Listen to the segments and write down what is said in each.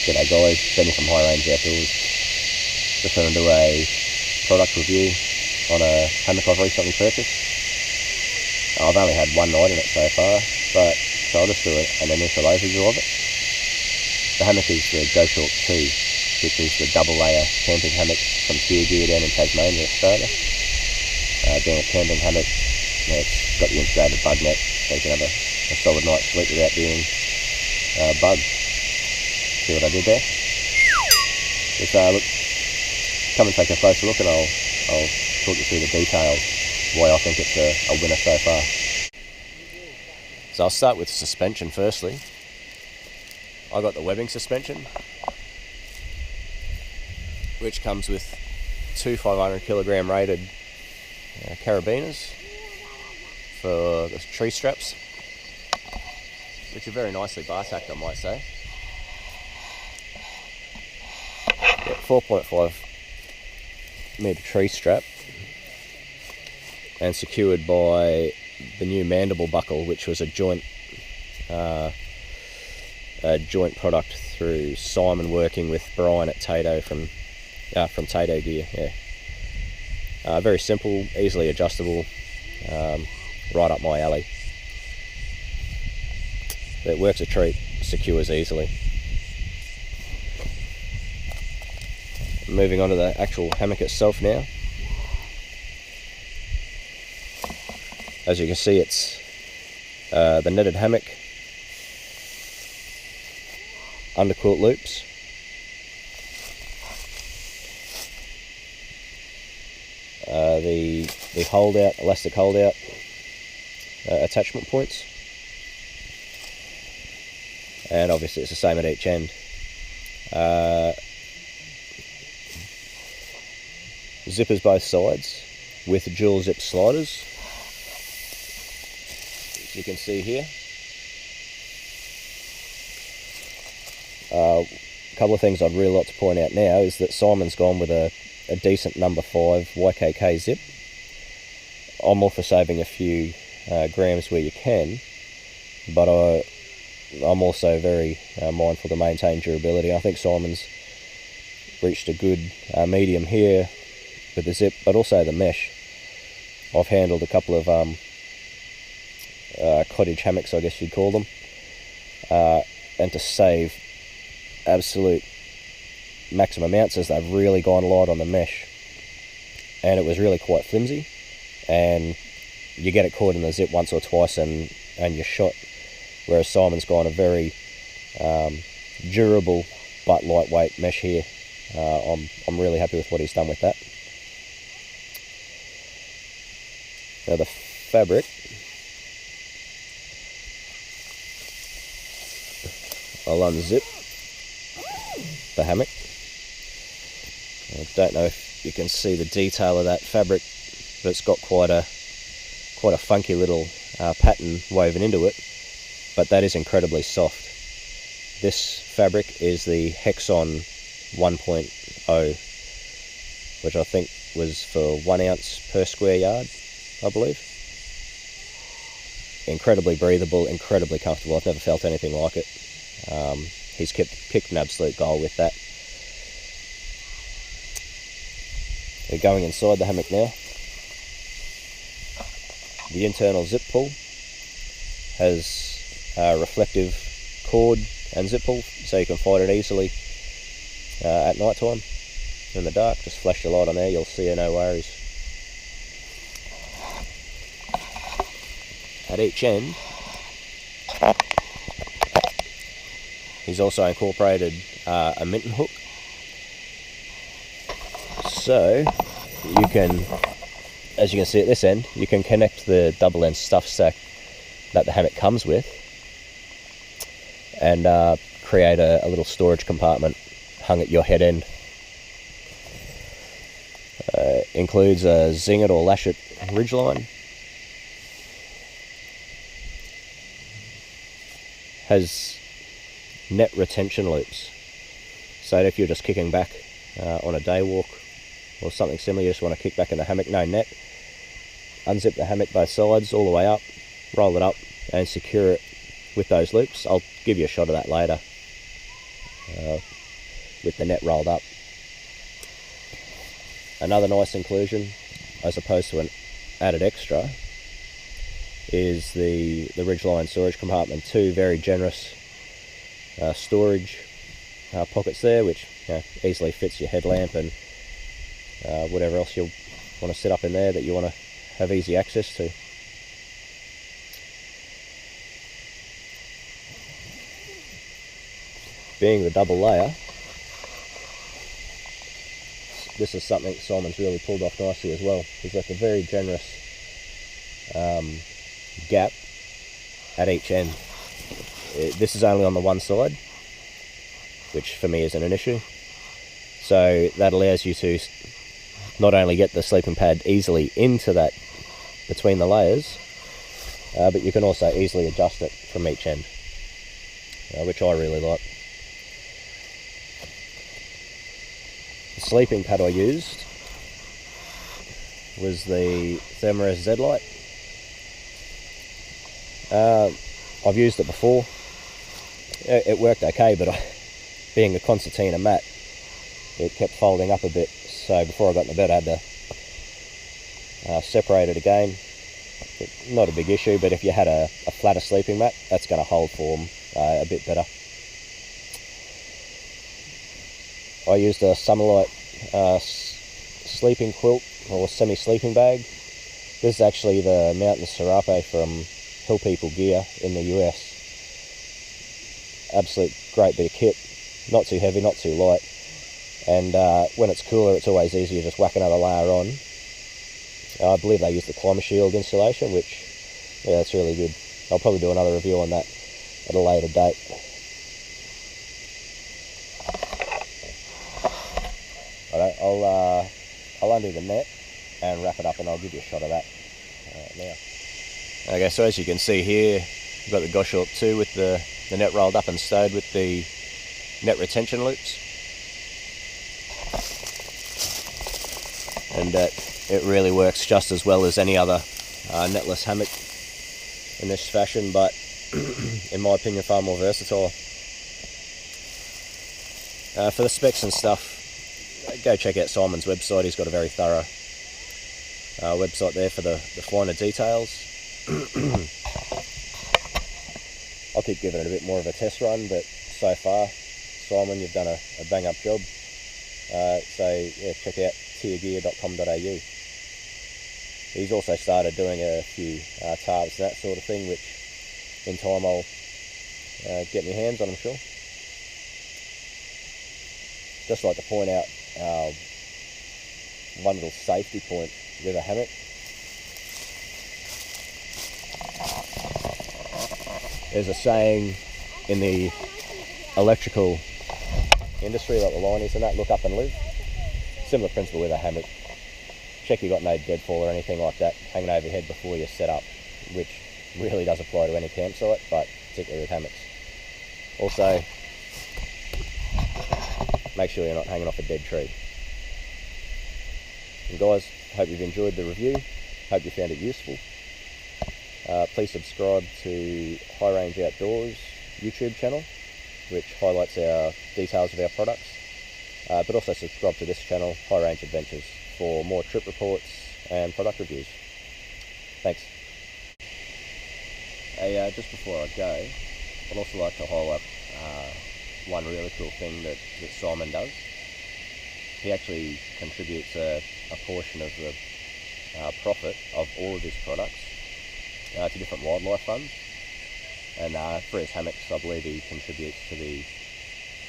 G'day guys, Benny from High Range Outdoors. Just going to do a product review on a hammock I've recently purchased. I've only had one night in it so far, so I'll just do an initial overview of it. The hammock is the Goshawk 2, which is the double layer camping hammock from Gear down in Tasmania, Australia. Being a camping hammock, it's got the integrated bug net, so you can have a solid night's sleep without being bugged. See what I did there? Just look, come and take a closer look, and I'll talk you through the details why I think it's a winner so far. So I'll start with suspension firstly. I got the webbing suspension, which comes with two 500 kilogram rated carabiners for the tree straps, which are very nicely bar tacked, I might say. 4.5 metre tree strap, and secured by the new mandible buckle, which was a joint product through Simon working with Brian at Tato from Tato Gear. Yeah, very simple, easily adjustable, right up my alley. It works a treat, secures easily. Moving on to the actual hammock itself now. As you can see, it's the netted hammock, underquilt loops, the elastic holdout attachment points, and obviously it's the same at each end. Zippers both sides with dual zip sliders, as you can see here. A couple of things I'd really like to point out now is that Simon's gone with a decent number 5 YKK zip. I'm all for saving a few grams where you can, but I'm also very mindful to maintain durability. I think Simon's reached a good medium here with the zip, but also the mesh. I've handled a couple of cottage hammocks, I guess you'd call them, and to save absolute maximum ounces, they've really gone light on the mesh, and it was really quite flimsy, and you get it caught in the zip once or twice and you're shot, whereas Simon's gone a very durable but lightweight mesh here. I'm really happy with what he's done with that. Now the fabric, I'll unzip the hammock. I don't know if you can see the detail of that fabric, but it's got quite a funky little pattern woven into it, but that is incredibly soft. This fabric is the Hexon 1.0, which I think was for 1 ounce per square yard, I believe. Incredibly breathable, incredibly comfortable. I've never felt anything like it. He's kicked an absolute goal with that. We're going inside the hammock now. The internal zip pull has a reflective cord and zip pull, so you can find it easily at night time in the dark. Just flash your light on there, you'll see her, no worries. At each end, he's also incorporated a minton hook, so you can, as you can see at this end, you can connect the double end stuff sack that the hammock comes with and create a little storage compartment hung at your head end. Includes a Zing-It or Lash It ridgeline. Has net retention loops, so if you're just kicking back on a day walk or something similar, you just want to kick back in the hammock, no net, unzip the hammock both sides all the way up, roll it up and secure it with those loops. I'll give you a shot of that later. with the net rolled up. Another nice inclusion, as opposed to an added extra, is the ridgeline storage compartment. Two very generous storage pockets there, which easily fits your headlamp and whatever else you'll want to set up in there that you want to have easy access to. Being the double layer, this is something Simon's really pulled off nicely as well. He's left a very generous gap at each end. This is only on the one side, which for me isn't an issue. So that allows you to not only get the sleeping pad easily into that between the layers, but you can also easily adjust it from each end, which I really like. The sleeping pad I used was the Thermarest Z-Lite. I've used it before. It worked okay, but being a concertina mat, it kept folding up a bit. So before I got into bed, I had to separate it again. Not a big issue, but if you had a flatter sleeping mat, that's going to hold form a bit better. I used a Summerlight sleeping quilt or semi-sleeping bag. This is actually the Mountain Serape from Hill People Gear in the US. Absolute great bit of kit, not too heavy, not too light, and when it's cooler it's always easier to just whack another layer on. I believe they use the Climate Shield insulation, which, yeah, that's really good. I'll probably do another review on that at a later date. Alright, I'll undo the net and wrap it up, and I'll give you a shot of that now. Okay, so as you can see here, we've got the Goshawk 2 with the net rolled up and stowed with the net retention loops. And it really works just as well as any other netless hammock in this fashion, but in my opinion far more versatile. For the specs and stuff, go check out Simon's website. He's got a very thorough website there for the finer details. I'll keep giving it a bit more of a test run, but so far, Simon, you've done a bang up job. So yeah, check out tiergear.com.au. He's also started doing a few tarps and that sort of thing, which in time I'll get my hands on, I'm sure. Just like to point out one little safety point with a hammock. There's a saying in the electrical industry, like the lineys and that, look up and live. Similar principle with a hammock. Check you got no deadfall or anything like that hanging overhead before you set up, which really does apply to any campsite, but particularly with hammocks. Also, make sure you're not hanging off a dead tree. And guys, hope you've enjoyed the review. Hope you found it useful. Please subscribe to High Range Outdoors YouTube channel, which highlights our details of our products. But also subscribe to this channel, High Range Adventures, for more trip reports and product reviews. Thanks. Hey, just before I go, I'd also like to highlight one really cool thing that Simon does. He actually contributes a portion of the profit of all of his products to different wildlife funds. And for his hammocks, I believe he contributes to the,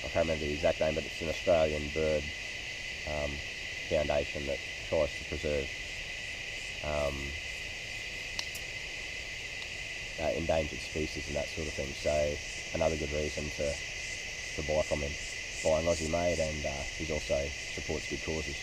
I can't remember the exact name, but it's an Australian bird foundation that tries to preserve endangered species and that sort of thing. So another good reason to buy from him. Buying Aussie made, and he also supports good causes.